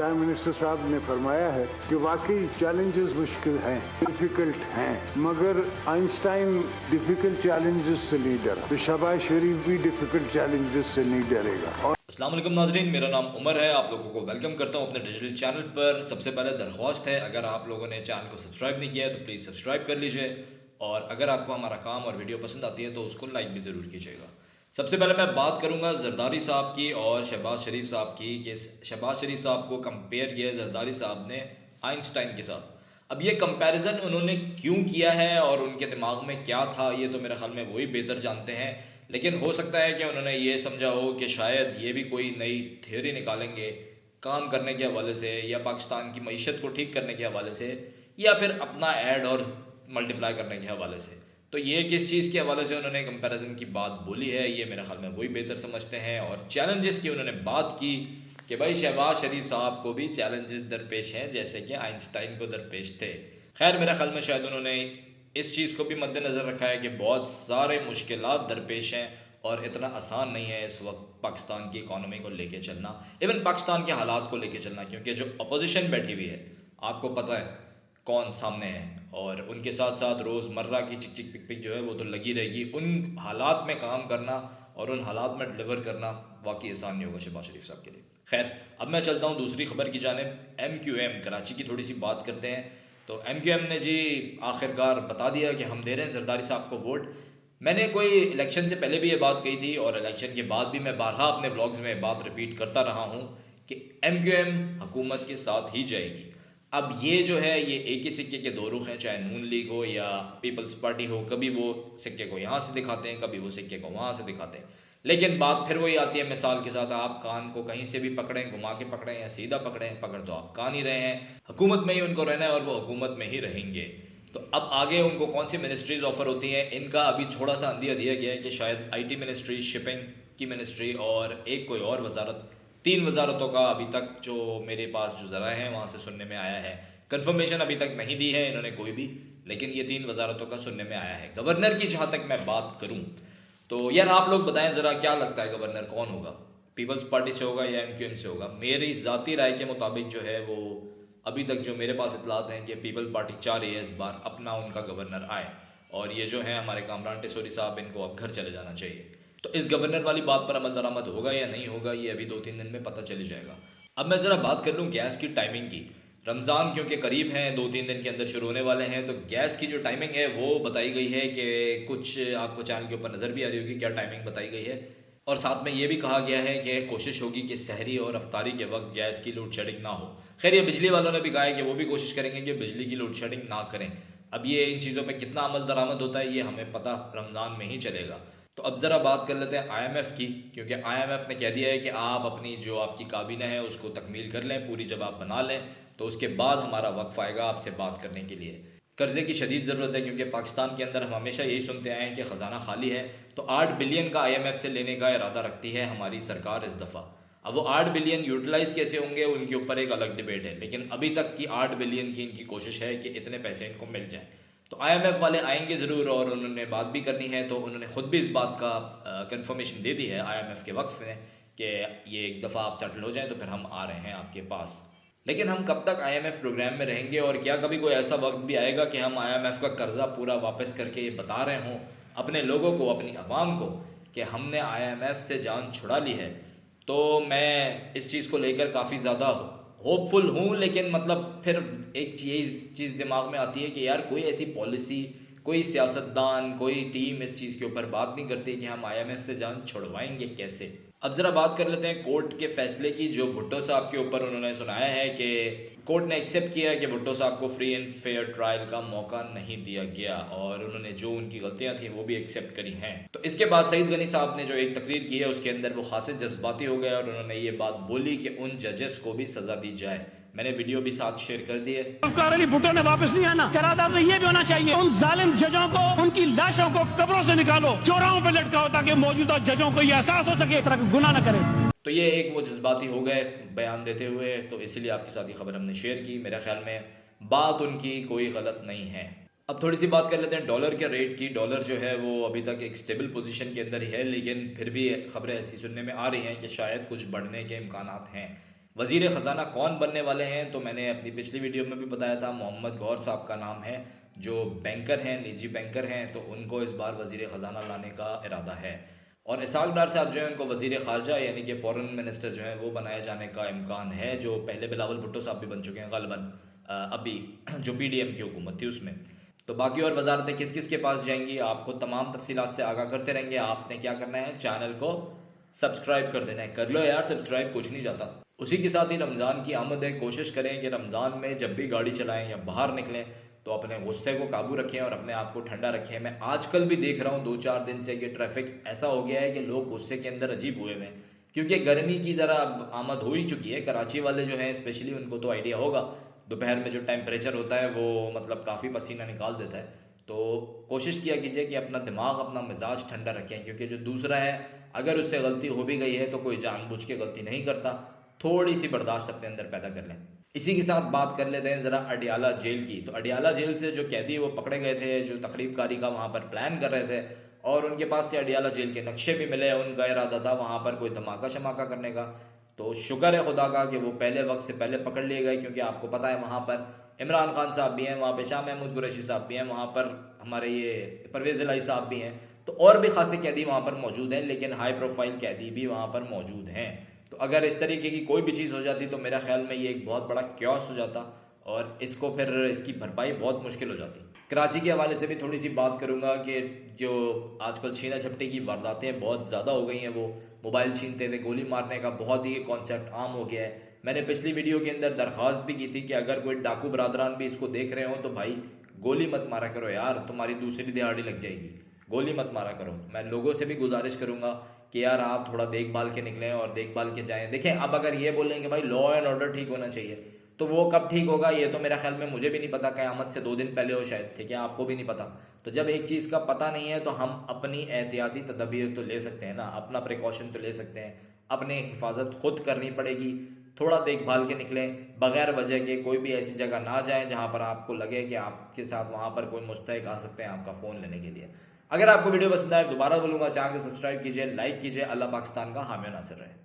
Prime minister साहब ने फरमाया है कि वाकई चैलेंजेस मुश्किल हैं, डिफिकल्ट हैं, मगर आइंस्टाइन डिफिकल्ट चैलेंजेस से नहीं डरा, तो शहबाज शरीफ भी डिफिकल्ट चैलेंजेस से नहीं डरेगा। अस्सलाम वालेकुम नाजरीन, मेरा नाम उमर है। आप लोगों को वेलकम करता हूं अपने डिजिटल चैनल पर। सबसे पहले दरख्वास्त है, अगर आप लोगों ने चैनल को सब्सक्राइब नहीं किया है तो प्लीज़ सब्सक्राइब कर लीजिए, और अगर आपको हमारा काम और वीडियो पसंद आती है तो उसको लाइक भी ज़रूर कीजिएगा। सबसे पहले मैं बात करूंगा जरदारी साहब की और शहबाज शरीफ साहब की, कि शहबाज शरीफ साहब को कंपेयर किया जरदारी साहब ने आइंस्टाइन के साथ। अब ये कंपैरिजन उन्होंने क्यों किया है और उनके दिमाग में क्या था, ये तो मेरे ख्याल में वही बेहतर जानते हैं। लेकिन हो सकता है कि उन्होंने ये समझा हो कि शायद ये भी कोई नई थ्योरी निकालेंगे काम करने के हवाले से, या पाकिस्तान की मईशत को ठीक करने के हवाले से, या फिर अपना ऐड और मल्टीप्लाई करने के हवाले से। तो ये किस चीज़ के हवाले से उन्होंने कंपैरिजन की बात बोली है, ये मेरे ख्याल में वही बेहतर समझते हैं। और चैलेंजेस की उन्होंने बात की कि भाई शहबाज शरीफ साहब को भी चैलेंजेस दरपेश हैं जैसे कि आइंस्टाइन को दरपेश थे। खैर मेरे ख्याल में शायद उन्होंने इस चीज़ को भी मद्देनज़र रखा है कि बहुत सारे मुश्किलात दरपेश हैं और इतना आसान नहीं है इस वक्त पाकिस्तान की इकॉनमी को लेके चलना, इवन पाकिस्तान के हालात को लेके चलना, क्योंकि जो अपोजिशन बैठी हुई है आपको पता है कौन सामने है, और उनके साथ साथ रोज़मर्रा की चिक चिक पिक पिक जो है वो तो लगी रहेगी। उन हालात में काम करना और उन हालात में डिलीवर करना वाकई आसान नहीं होगा शहबाज शरीफ साहब के लिए। खैर अब मैं चलता हूँ दूसरी खबर की जानिब। MQM कराची की थोड़ी सी बात करते हैं। तो MQM ने जी आखिरकार बता दिया कि हम दे रहे हैं जरदारी साहब को वोट। मैंने कोई इलेक्शन से पहले भी ये बात कही थी और इलेक्शन के बाद भी मैं बारहा अपने ब्लॉग्स में बात रिपीट करता रहा हूँ कि MQM हुकूमत के साथ ही जाएगी। अब ये जो है ये एक ही सिक्के के दो रुख हैं, चाहे नून लीग हो या पीपल्स पार्टी हो। कभी वो सिक्के को यहाँ से दिखाते हैं, कभी वो सिक्के को वहाँ से दिखाते हैं, लेकिन बात फिर वही आती है मिसाल के साथ, आप कान को कहीं से भी पकड़ें, घुमा के पकड़ें या सीधा पकड़ें, पकड़ तो आप कान ही रहे हैं। हुकूमत में ही उनको रहना है और वो हुकूमत में ही रहेंगे। तो अब आगे उनको कौन सी मिनिस्ट्रीज ऑफर होती हैं, इनका अभी थोड़ा सा अंदिया दिया गया है कि शायद IT मिनिस्ट्री, शिपिंग की मिनिस्ट्री और एक कोई और वजारत, 3 वजारतों का अभी तक जो मेरे पास जो ज़रा है वहाँ से सुनने में आया है। कंफर्मेशन अभी तक नहीं दी है इन्होंने कोई भी, लेकिन ये 3 वजारतों का सुनने में आया है। गवर्नर की जहाँ तक मैं बात करूँ तो यार आप लोग बताएं ज़रा, क्या लगता है गवर्नर कौन होगा? पीपल्स पार्टी से होगा या MQM से होगा? मेरी ज़ाती राय के मुताबिक जो है वो अभी तक जो मेरे पास इतलात हैं कि पीपल्स पार्टी चाह रही है इस बार अपना उनका गवर्नर आए, और ये जो है हमारे कामरान टिसोरी साहब, इनको अब घर चले जाना चाहिए। तो इस गवर्नर वाली बात पर अमल दरामद होगा या नहीं होगा ये अभी 2-3 दिन में पता चल जाएगा। अब मैं ज़रा बात कर लूँ गैस की टाइमिंग की। रमज़ान क्योंकि करीब हैं, 2-3 दिन के अंदर शुरू होने वाले हैं, तो गैस की जो टाइमिंग है वो बताई गई है कि कुछ आपको चैनल के ऊपर नज़र भी आ रही होगी क्या टाइमिंग बताई गई है। और साथ में ये भी कहा गया है कि कोशिश होगी कि सहरी और अफ्तारी के वक्त गैस की लोड शेडिंग ना हो। खैर ये बिजली वालों ने भी कहा है कि वो भी कोशिश करेंगे कि बिजली की लोड शेडिंग ना करें। अब ये इन चीज़ों पर कितना अमल दरामद होता है ये हमें पता रमज़ान में ही चलेगा। तो अब ज़रा बात कर लेते हैं IMF की, क्योंकि IMF ने कह दिया है कि आप अपनी जो आपकी काबीना है उसको तकमील कर लें, पूरी जब आप बना लें तो उसके बाद हमारा वक्फ आएगा आपसे बात करने के लिए। कर्जे की शदीद ज़रूरत है, क्योंकि पाकिस्तान के अंदर हम हमेशा यही सुनते आए हैं कि ख़जाना खाली है। तो 8 बिलियन का IMF से लेने का इरादा रखती है हमारी सरकार इस दफ़ा। अब वो 8 बिलियन यूटिलाइज़ कैसे होंगे उनके ऊपर एक अलग डिबेट है, लेकिन अभी तक की 8 बिलियन की इनकी कोशिश है कि इतने पैसे इनको मिल जाएँ। तो IMF वाले आएंगे ज़रूर और उन्होंने बात भी करनी है, तो उन्होंने ख़ुद भी इस बात का कंफर्मेशन दे दी है IMF के वक्फ में कि ये एक दफ़ा आप सेटल हो जाएं तो फिर हम आ रहे हैं आपके पास। लेकिन हम कब तक IMF प्रोग्राम में रहेंगे, और क्या कभी कोई ऐसा वक्त भी आएगा कि हम IMF का कर्जा पूरा वापस करके ये बता रहे हों अपने लोगों को, अपनी आवाम को, कि हमने IMF से जान छुड़ा ली है? तो मैं इस चीज़ को लेकर काफ़ी ज़्यादा होपफुल हूँ, लेकिन मतलब फिर एक चीज़ दिमाग में आती है कि यार कोई ऐसी पॉलिसी, कोई सियासतदान, कोई टीम इस चीज़ के ऊपर बात नहीं करती कि हम IMF से जान छुड़वाएंगे कैसे। अब ज़रा बात कर लेते हैं कोर्ट के फैसले की, जो भुट्टो साहब के ऊपर उन्होंने सुनाया है कि कोर्ट ने एक्सेप्ट किया है कि भुट्टो साहब को फ्री एंड फेयर ट्रायल का मौका नहीं दिया गया, और उन्होंने जो उनकी गलतियां थी वो भी एक्सेप्ट करी हैं। तो इसके बाद सईद गनी साहब ने जो एक तकरीर की है उसके अंदर वो खासे जज्बाती हो गए और उन्होंने ये बात बोली कि उन जजेस को भी सज़ा दी जाए। मैंने वीडियो भी साथ शेयर कर दी है। अली भुट्टो ने वापस नहीं आना, करारदाद में ये भी होना चाहिए उन जालिम जजों को, उनकी लाशों को कब्रों से निकालो, चौराहों पर लटकाओ, ताकि मौजूदा जजों को यह एहसास हो सके इस तरह का गुनाह न करें। तो ये एक वो जज्बाती हो गए बयान देते हुए, तो इसीलिए आपके साथ ये खबर हमने शेयर की। मेरे ख्याल में बात उनकी कोई गलत नहीं है। अब थोड़ी सी बात कर लेते हैं डॉलर के रेट की। डॉलर जो है वो अभी तक एक स्टेबल पोजीशन के अंदर ही है, लेकिन फिर भी खबरें ऐसी सुनने में आ रही हैं कि शायद कुछ बढ़ने के इम्कानात हैं। वज़ीर ख़जाना कौन बनने वाले हैं तो मैंने अपनी पिछली वीडियो में भी बताया था, मोहम्मद गौहर साहब का नाम है, जो बैंकर हैं, निजी बैंकर हैं, तो उनको इस बार वज़ीर ख़जाना लाने का इरादा है। और इसहाक डार साहब जो है उनको वज़ीर ख़ारजा यानी कि फ़ॉरेन मिनिस्टर जो है वो बनाए जाने का इम्कान है, जो पहले बिलावल भुट्टो साहब भी बन चुके हैं ग़ालिबन अभी जो PDM की हुकूमत थी उसमें। तो बाकी और वजारतें किस किस के पास जाएंगी आपको तमाम तफसीलात से आगाह करते रहेंगे। आपने क्या करना है, चैनल को सब्सक्राइब कर देना है, कर लो यार सब्सक्राइब, कुछ नहीं जाता। उसी के साथ ही रमज़ान की आमद है, कोशिश करें कि रमज़ान में जब भी गाड़ी चलाएं या बाहर निकलें तो अपने गुस्से को काबू रखें और अपने आप को ठंडा रखें। मैं आजकल भी देख रहा हूँ 2-4 दिन से कि ट्रैफिक ऐसा हो गया है कि लोग गुस्से के अंदर अजीब हुए हैं, क्योंकि गर्मी की ज़रा आमद हो ही चुकी है। कराची वाले जो हैं स्पेशली उनको तो आइडिया होगा, दोपहर में जो टेम्परेचर होता है वो मतलब काफ़ी पसीना निकाल देता है। तो कोशिश किया कीजिए कि अपना दिमाग, अपना मिजाज ठंडा रखें, क्योंकि जो दूसरा है अगर उससे गलती हो भी गई है तो कोई जानबूझ के गलती नहीं करता, थोड़ी सी बर्दाश्त अपने अंदर पैदा कर लें। इसी के साथ बात कर लेते हैं ज़रा अडियाला जेल की। तो अडियाला जेल से जो कैदी वो पकड़े गए थे, जो तकरीबकारी का वहाँ पर प्लान कर रहे थे और उनके पास से अडियाला जेल के नक्शे भी मिले, उनका इरादा था वहाँ पर कोई धमाका शमाका करने का। तो शुक्र है खुदा का कि वो पहले वक्त से पहले पकड़ लिए गए, क्योंकि आपको पता है वहाँ पर इमरान खान साहब भी हैं, वहाँ पे शाह महमूद कुरैशी साहब भी हैं, वहाँ पर हमारे ये परवेज़ इलाही साहब भी हैं, तो और भी खासे कैदी वहाँ पर मौजूद हैं, लेकिन हाई प्रोफाइल कैदी भी वहाँ पर मौजूद हैं। तो अगर इस तरीके की कोई भी चीज़ हो जाती तो मेरा ख्याल में ये एक बहुत बड़ा क्योस हो जाता और इसको फिर इसकी भरपाई बहुत मुश्किल हो जाती। कराची के हवाले से भी थोड़ी सी बात करूँगा कि जो आजकल छीना झपटी की वारदातें बहुत ज़्यादा हो गई हैं, वो मोबाइल छीनते हुए गोली मारने का बहुत ही कॉन्सेप्ट आम हो गया है। मैंने पिछली वीडियो के अंदर दरख्वास्त भी की थी कि अगर कोई डाकू बरादरान भी इसको देख रहे हो तो भाई गोली मत मारा करो यार, तुम्हारी दूसरी दिहाड़ी लग जाएगी, गोली मत मारा करो। मैं लोगों से भी गुजारिश करूँगा कि यार आप थोड़ा देखभाल के निकलें और देखभाल के जाएं। देखें, अब अगर ये बोलें कि भाई लॉ एंड ऑर्डर ठीक होना चाहिए, तो वो कब ठीक होगा ये तो मेरा ख्याल में मुझे भी नहीं पता, क़यामत से 2 दिन पहले हो शायद, ठीक है, आपको भी नहीं पता। तो जब एक चीज़ का पता नहीं है तो हम अपनी एहतियाती तदबीर तो ले सकते हैं ना, अपना प्रिकॉशन तो ले सकते हैं, अपनी हिफाजत खुद करनी पड़ेगी। थोड़ा देखभाल के निकलें, बग़ैर वजह के कोई भी ऐसी जगह ना जाएं जहां पर आपको लगे कि आपके साथ वहां पर कोई मुस्तहिक आ सकते हैं आपका फ़ोन लेने के लिए। अगर आपको वीडियो पसंद आए, दोबारा बोलूँगा, चैनल को सब्सक्राइब कीजिए, लाइक कीजिए। अल्लाह पाकिस्तान का हामी नासिर रहे।